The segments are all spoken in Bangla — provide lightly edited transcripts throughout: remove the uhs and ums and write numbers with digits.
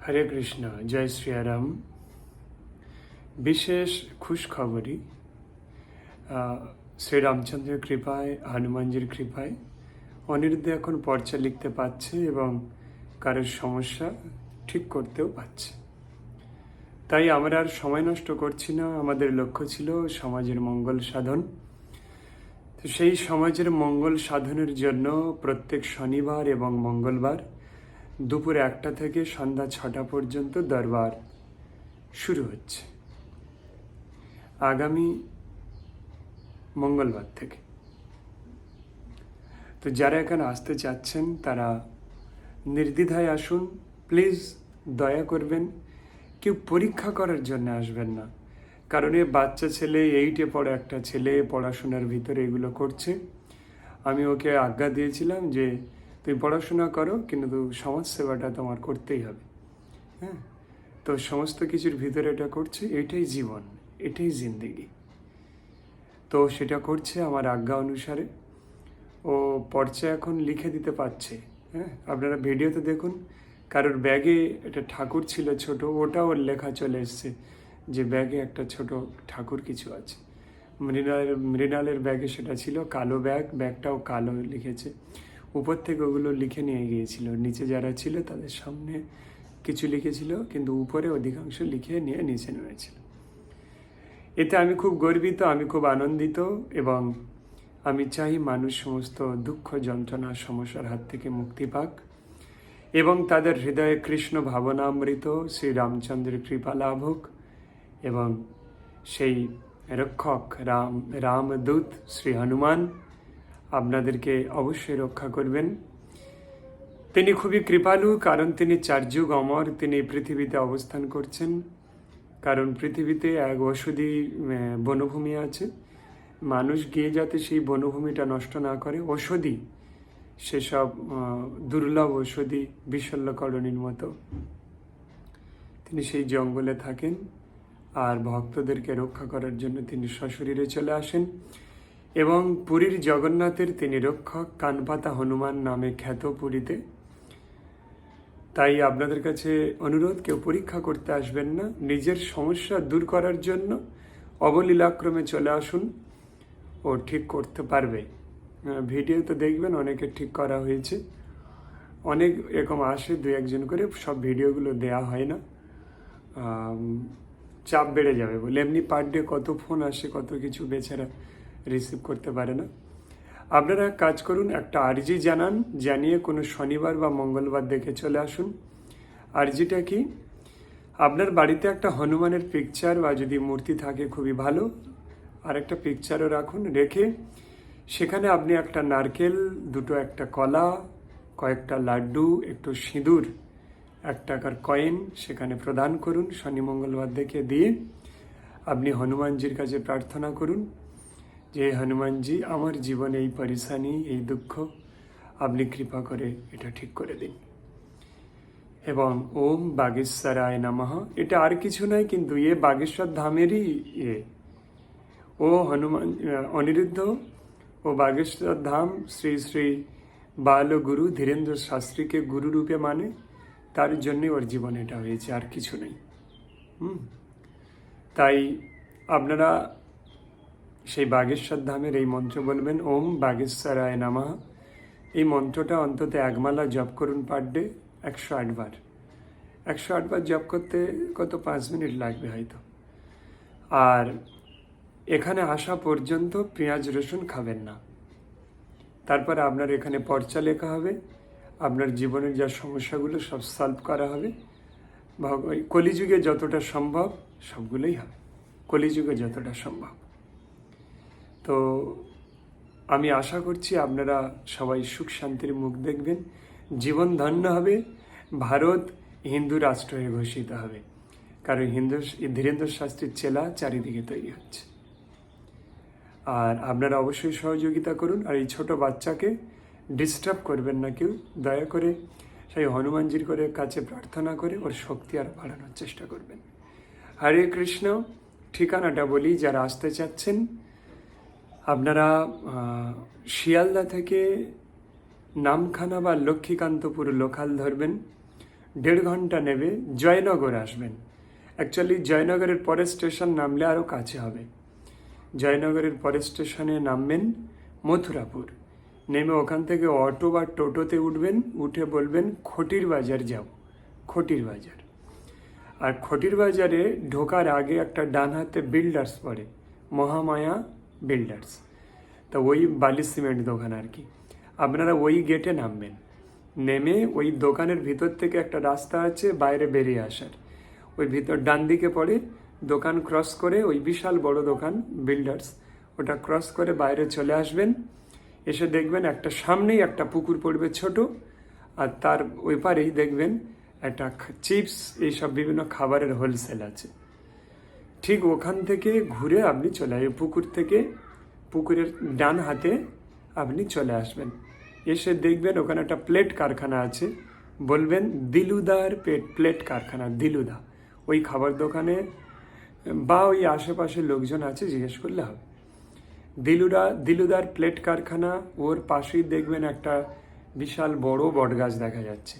হরে কৃষ্ণ, জয় শ্রীরাম। বিশেষ খুশখবরি, শ্রীরামচন্দ্রের কৃপায়, হনুমানজির কৃপায় অনিরুদ্ধ এখন পর্চা লিখতে পারছে এবং কারোর সমস্যা ঠিক করতেও পারছে। তাই আমরা আর সময় নষ্ট করছি না। আমাদের লক্ষ্য ছিল সমাজের মঙ্গল সাধন। তো সেই সমাজের মঙ্গল সাধনের জন্য প্রত্যেক শনিবার এবং মঙ্গলবার দুপুর 1টা থেকে সন্ধ্যা 6টা পর্যন্ত দরবার শুরু হচ্ছে, আগামী মঙ্গলবার থেকে। তো যারা এখানে আসতে চাচ্ছেন তারা নির্দ্বিধায় আসুন। প্লিজ দয়া করবেন, কেউ পরীক্ষা করার জন্য আসবেন না। কারণ এ বাচ্চা ছেলে, 8-এ পড়া একটা ছেলে, পড়াশোনার ভিতরে এগুলো করছে। আমি ওকে আজ্ঞা দিয়েছিলাম যে তুমি পড়াশোনা করো, কিন্তু সমাজ সেবাটা তোমার করতেই হবে। হ্যাঁ, তো সমস্ত কিছুর ভিতরে এটা করছে। এটাই জীবন, এটাই জিন্দেগি। তো সেটা করছে আমার আজ্ঞা অনুসারে। ও পর্চা এখন লিখে দিতে পারছে। হ্যাঁ, আপনারা ভিডিওতে দেখুন, কারোর ব্যাগে একটা ঠাকুর ছিল ছোট, ওটা ওর লেখা চলে এসছে যে ব্যাগে একটা ছোট ঠাকুর কিছু আছে। মৃণালের ব্যাগে সেটা ছিল, কালো ব্যাগটাও কালো লিখেছে। উপর থেকে ওগুলো লিখে নিয়ে গিয়েছিল, নিচে যারা ছিল তাদের সামনে কিছু লিখেছিল, কিন্তু উপরে অধিকাংশ লিখে নিয়ে নিচে নেমেছিল। এতে আমি খুব গর্বিত, আমি খুব আনন্দিত, এবং আমি চাই মানুষ সমস্ত দুঃখ যন্ত্রণা সমস্যার হাত থেকে মুক্তি পাক এবং তাদের হৃদয়ে কৃষ্ণ ভাবনামৃত শ্রী রামচন্দ্রের কৃপা লাভ হোক, এবং সেই রক্ষক রামদূত শ্রী হনুমান আপনাদেরকে অবশ্যই রক্ষা করবেন। তিনি খুবই কৃপালু, কারণ তিনি 4 যুগ অমর, তিনি পৃথিবীতে অবস্থান করছেন। কারণ পৃথিবীতে এক ঔষধি বনভূমি আছে, মানুষ গিয়ে যাতে সেই বনভূমিটা নষ্ট না করে, ঔষধি সেসব দুর্লভ ঔষধি বিশল্যকরণীর মতো তিনি সেই জঙ্গলে থাকেন। আর ভক্তদেরকে রক্ষা করার জন্য তিনি সশরীরে চলে আসেন, এবং পুরীর জগন্নাথের তিনি রক্ষক, কানপাতা হনুমান নামে খ্যাত পুরীতে। তাই আপনাদের কাছে অনুরোধ, কেউ পরীক্ষা করতে আসবেন না, নিজের সমস্যা দূর করার জন্য অবলীলাক্রমে চলে আসুন, ও ঠিক করতে পারবে। ভিডিও তো দেখবেন অনেকে ঠিক করা হয়েছে, অনেক এরকম আসে 2-1 করে, সব ভিডিওগুলো দেয়া হয় না, চাপ বেড়ে যাবে বলে। এমনি পার ডে কত ফোন আসে, কত কিছু বেচারা রিসিভ করতে পারে না। আপনারা কাজ করুন, একটা আর্জি জানান, জানিয়ে কোনো শনিবার বা মঙ্গলবার দেখে চলে আসুন। আর্জিটা কি, আপনার বাড়িতে একটা হনুমানের পিকচার বা যদি মূর্তি থাকে খুবই ভালো, আর একটা পিকচারও রাখুন। রেখে সেখানে আপনি একটা নারকেল, একটা কলা, কয়েকটা লাড্ডু, একটু সিঁদুর, 1 টাকার কয়েন সেখানে প্রদান করুন। শনি মঙ্গলবার দেখে দিয়ে আপনি হনুমানজির কাছে প্রার্থনা করুন যে হনুমানজি, আমার জীবনে এই পরেশানি, এই দুঃখ, আপনি কৃপা করে এটা ঠিক করে দিন। এবং ওম বাগেশ্বরায় নমঃ, এটা আর কিছু নয়, কিন্তু বাগেশ্বর ধামেরই ও হনুমান অনিরুদ্ধ ও বাগেশ্বর ধাম শ্রী শ্রী বালগুরু ধীরেন্দ্র শাস্ত্রীকে গুরু রূপে মানে, তার জন্যই ওর জীবনে এটা হয়েছে, আর কিছু নেই। তাই আপনারা সেই বাগেশ্বর ধামের এই মন্ত্র বলবেন, ওম বাগেশ্বরায় নমঃ। এই মন্ত্রটা অন্তত 1 মালা জপ করুন পার ডে, 108 বার। 108 বার জপ করতে কত 5 মিনিট লাগবে হয়তো। আর এখানে আসা পর্যন্ত পেঁয়াজ রসুন খাবেন না। তারপর আপনার এখানে পর্চা লেখা হবে, আপনার জীবনের যা সমস্যাগুলো সব সলভ করা হবে। কলিযুগে যতটা সম্ভব সবগুলোই হবে, কলিযুগে যতটা সম্ভব। তো আমি আশা করছি আপনারা সবাই সুখ শান্তির মুখ দেখবেন, জীবন ধন্য হবে, ভারত হিন্দু রাষ্ট্র হয়ে ঘোষিত হবে। কারণ ধীরেন্দ্র শাস্ত্রীর চেলা চারিদিকে তৈরি হচ্ছে। আর আপনারা অবশ্যই সহযোগিতা করুন। আর এই ছোট বাচ্চাকে ডিস্টার্ব করবেন না কেউ, দয়া করে সেই হনুমানজির কাছে প্রার্থনা করে ওর শক্তি আর বাড়ানোর চেষ্টা করবেন। হরে কৃষ্ণ। ঠিকানাটা বলি, যারা আসতে চাচ্ছেন, আপনারা শিয়ালদা থেকে নামখানা বা লক্ষ্মীকান্তপুর লোকাল ধরবেন, 1.5 ঘন্টা নেবে, জয়নগর আসবেন। অ্যাকচুয়ালি জয়নগরের পরের স্টেশন নামলে আরও কাছে হবে। জয়নগরের পরের স্টেশনে নামবেন মথুরাপুর, নেমে ওখান থেকে অটো বা টোটোতে উঠবেন, উঠে বলবেন খটির বাজার যাব, খটির বাজার। আর খটির বাজারে ঢোকার আগে একটা ডান হাতে বিল্ডার্স পড়ে, মহামায়া বিল্ডার্স, তো ওই বালি সিমেন্ট দোকান আর কি। আপনারা ওই গেটে নামবেন, নেমে ওই দোকানের ভিতর থেকে একটা রাস্তা আছে বাইরে বেরিয়ে আসার, ওই ভিতর ডান দিকে পড়ে, দোকান ক্রস করে ওই বিশাল বড় দোকান বিল্ডার্স, ওটা ক্রস করে বাইরে চলে আসবেন। এসে দেখবেন একটা সামনেই একটা পুকুর পড়বে ছোট, আর তার ওই পারেই দেখবেন একটা চিপস এইসব বিভিন্ন খাবারের হোলসেল আছে। ঠিক ওখান থেকে ঘুরে আপনি চলে আসবেন, পুকুর থেকে পুকুরের ডান হাতে আপনি চলে আসবেন। এসে দেখবেন ওখানে একটা প্লেট কারখানা আছে, বলবেন দিলুদার প্লেট কারখানা, দিলুদা। ওই খাবার দোকানে বা ওই আশেপাশে লোকজন আছে, জিজ্ঞেস করলে হবে। দিলুদার প্লেট কারখানা, ওর পাশেই দেখবেন একটা বিশাল বড় বটগাছ দেখা যাচ্ছে।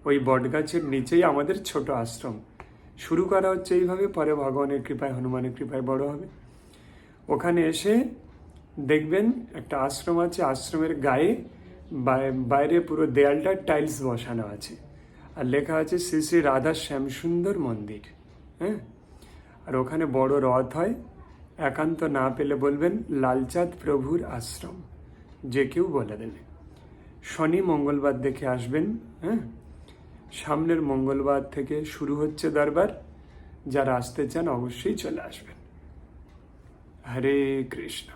ওই বটগাছের নিচেই আমাদের ছোট আশ্রম। শুরু করা হচ্ছে এইভাবে, পরে ভগবানের কৃপায় হনুমানের কৃপায় বড় হবে। ওখানে এসে দেখবেন একটা আশ্রম আছে, আশ্রমের গায়ে বাইরে পুরো দেয়ালটা টাইলস বসানো আছে, আর লেখা আছে শ্রী শ্রী রাধা শ্যামসুন্দর মন্দির। হ্যাঁ, আর ওখানে বড় রথ হয়। একান্ত না পেলে বলবেন লালচাঁদ প্রভুর আশ্রম, যে কেউ বলে দেবে। শনি মঙ্গলবার দেখে আসবেন। হ্যাঁ, সামনের মঙ্গলবার থেকে শুরু হচ্ছে দরবার। যারা আসতে চান অবশ্যই চলে আসবেন। হরে কৃষ্ণ।